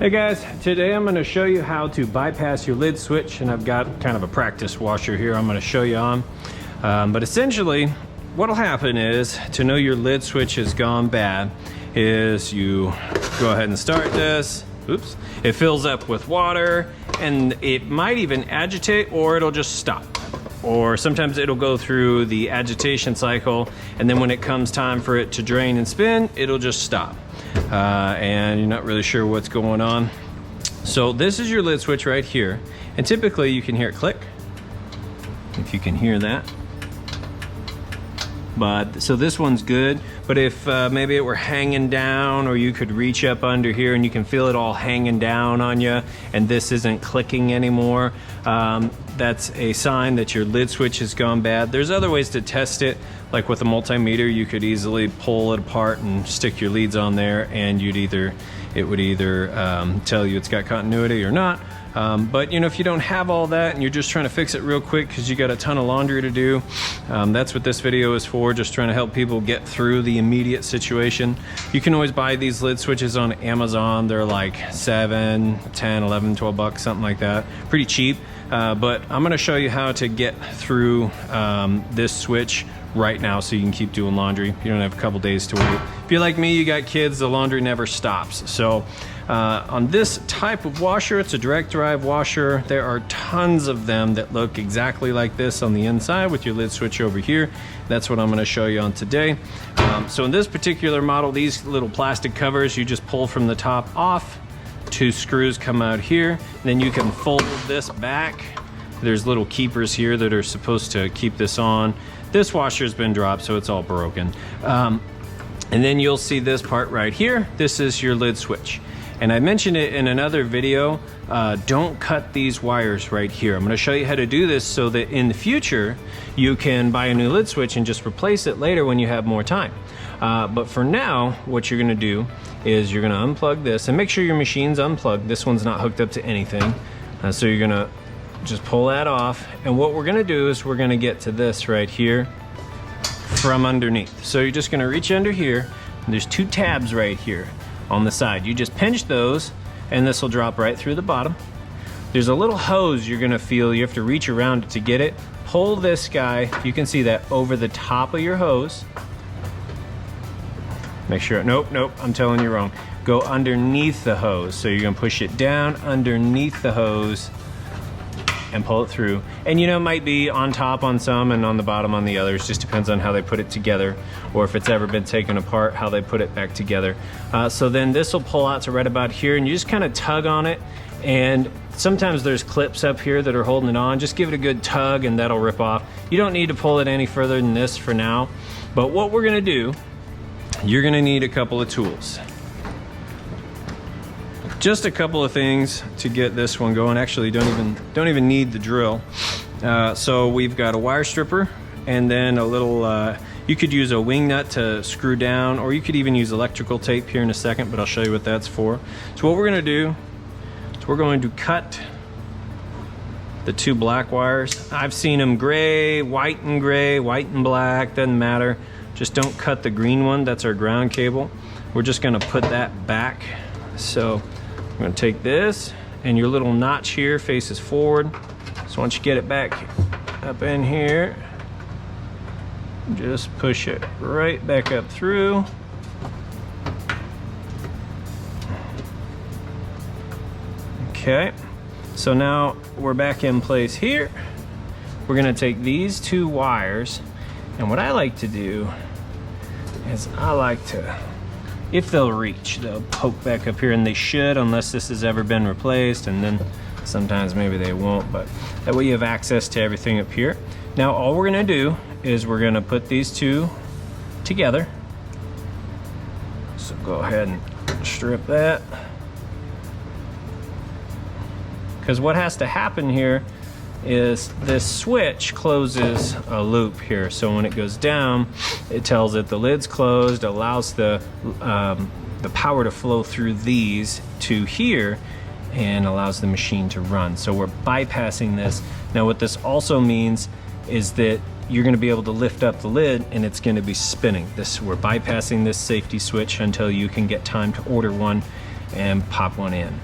Hey guys, today I'm going to show you how to bypass your lid switch, and I've got kind of a practice washer here I'm going to show you on. But essentially what'll happen is, to know your lid switch has gone bad, is you go ahead and start this. Oops. It fills up with water and it might even agitate, or it'll just stop. Or sometimes it'll go through the agitation cycle, and then when it comes time for it to drain and spin, it'll just stop. And you're not really sure what's going on. So this is your lid switch right here, and typically you can hear it click, if you can hear that. But so this one's good, but if maybe it were hanging down, or you could reach up under here and you can feel it all hanging down on you and this isn't clicking anymore, that's a sign that your lid switch has gone bad. There's other ways to test it, like with a multimeter. You could easily pull it apart and stick your leads on there, and it would either tell you it's got continuity or not. But you know, if you don't have all that and you're just trying to fix it real quick because you got a ton of laundry to do, that's what this video is for, just trying to help people get through the immediate situation. You can always buy these lid switches on Amazon. They're like 7, 10, 11, 12 bucks, something like that. Pretty cheap. But I'm going to show you how to get through this switch right now so you can keep doing laundry. You don't have a couple days to wait. If you're like me, you got kids, the laundry never stops. So on this type of washer, it's a direct drive washer. There are tons of them that look exactly like this on the inside with your lid switch over here. That's what I'm going to show you on today. So in this particular model, these little plastic covers, you just pull from the top off. 2 screws come out here, then you can fold this back. There's little keepers here that are supposed to keep this on. This washer's been dropped, so it's all broken. And then you'll see this part right here. This is your lid switch. And I mentioned it in another video, don't cut these wires right here. I'm going to show you how to do this so that in the future you can buy a new lid switch and just replace it later when you have more time. But for now, what you're going to do is you're going to unplug this, and make sure your machine's unplugged. This one's not hooked up to anything. So you're going to just pull that off, and what we're going to do is we're going to get to this right here from underneath. So you're just going to reach under here, and there's 2 tabs right here on the side. You just pinch those and this will drop right through the bottom. There's a little hose you're going to feel. You have to reach around it to get it. Pull this guy, you can see that, over the top of your hose. Make sure, nope, I'm telling you wrong. Go underneath the hose. So you're going to push it down underneath the hose and pull it through. And you know, it might be on top on some and on the bottom on the others. Just depends on how they put it together, or if it's ever been taken apart, how they put it back together. So then this will pull out to right about here, and you just kind of tug on it. And sometimes there's clips up here that are holding it on. Just give it a good tug and that'll rip off. You don't need to pull it any further than this for now. But what we're going to do, you're going to need a couple of tools. Just a couple of things to get this one going. Actually, don't even need the drill. So we've got a wire stripper, and then a little, you could use a wing nut to screw down, or you could even use electrical tape here in a second, but I'll show you what that's for. So what we're going to do is we're going to cut the 2 black wires. I've seen them gray, white and black, doesn't matter. Just don't cut the green one, that's our ground cable. We're just going to put that back. So I'm going to take this, and your little notch here faces forward. So once you get it back up in here, just push it right back up through. Okay, so now we're back in place here. We're going to take these 2 wires, and what I like to do is I like to, if they'll reach, they'll poke back up here, and they should, unless this has ever been replaced, and then sometimes maybe they won't, but that way you have access to everything up here. Now all we're going to do is we're going to put these 2 together. So go ahead and strip that, because what has to happen here is this switch closes a loop here. So when it goes down, it tells it the lid's closed, allows the power to flow through these to here, and allows the machine to run. So we're bypassing this. Now what this also means is that you're going to be able to lift up the lid and it's going to be spinning. We're bypassing this safety switch until you can get time to order one and pop one in.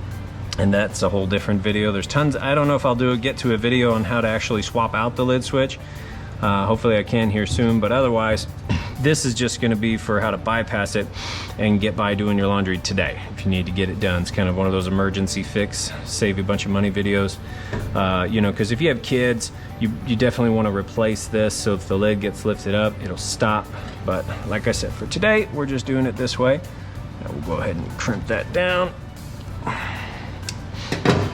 and that's a whole different video. There's tons. I don't know if I'll get to a video on how to actually swap out the lid switch. Hopefully I can here soon, but otherwise this is just going to be for how to bypass it and get by doing your laundry today if you need to get it done. It's kind of one of those emergency fix, save you a bunch of money videos. You know, because if you have kids, you definitely want to replace this, so if the lid gets lifted up, it'll stop. But like I said, for today, we're just doing it this way. Now we'll go ahead and crimp that down.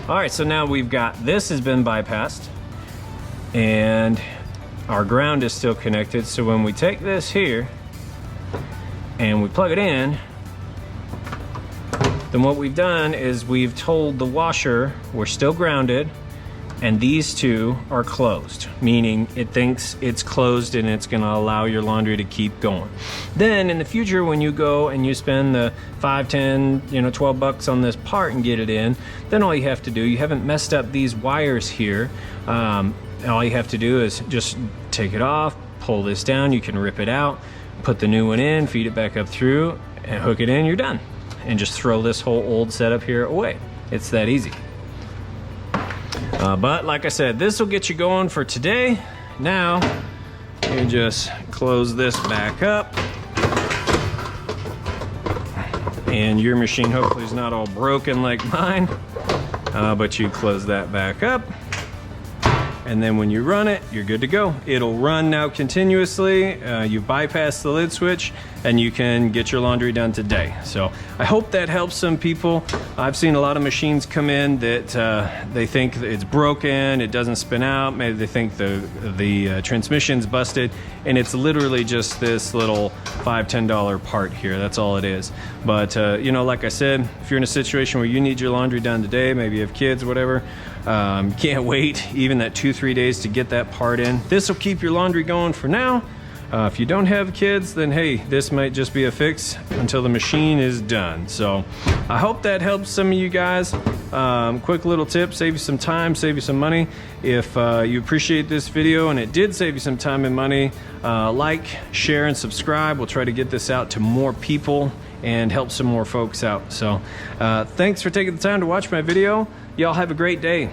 All right, so now we've got, this has been bypassed, and our ground is still connected. So when we take this here and we plug it in, then what we've done is we've told the washer we're still grounded, and these two are closed, meaning it thinks it's closed and it's gonna allow your laundry to keep going. Then in the future, when you go and you spend the 5, 10, you know, 12 bucks on this part and get it in, then all you have to do, you haven't messed up these wires here. All you have to do is just take it off, pull this down, you can rip it out, put the new one in, feed it back up through, and hook it in, you're done. And just throw this whole old setup here away. It's that easy. But like I said, this will get you going for today. Now, you just close this back up. And your machine hopefully is not all broken like mine. But you close that back up. And then when you run it, you're good to go. It'll run now continuously. You bypass the lid switch and you can get your laundry done today. So I hope that helps some people. I've seen a lot of machines come in that they think it's broken, it doesn't spin out. Maybe they think the transmission's busted, and it's literally just this little $5, $10 part here. That's all it is. But you know, like I said, if you're in a situation where you need your laundry done today, maybe you have kids, whatever, can't wait even that 2-3 days to get that part in. This will keep your laundry going for now. If you don't have kids, then hey, this might just be a fix until the machine is done. So I hope that helps some of you guys. Quick little tip, save you some time, save you some money. If you appreciate this video and it did save you some time and money, like, share, and subscribe. We'll try to get this out to more people and help some more folks out. So thanks for taking the time to watch my video. Y'all have a great day.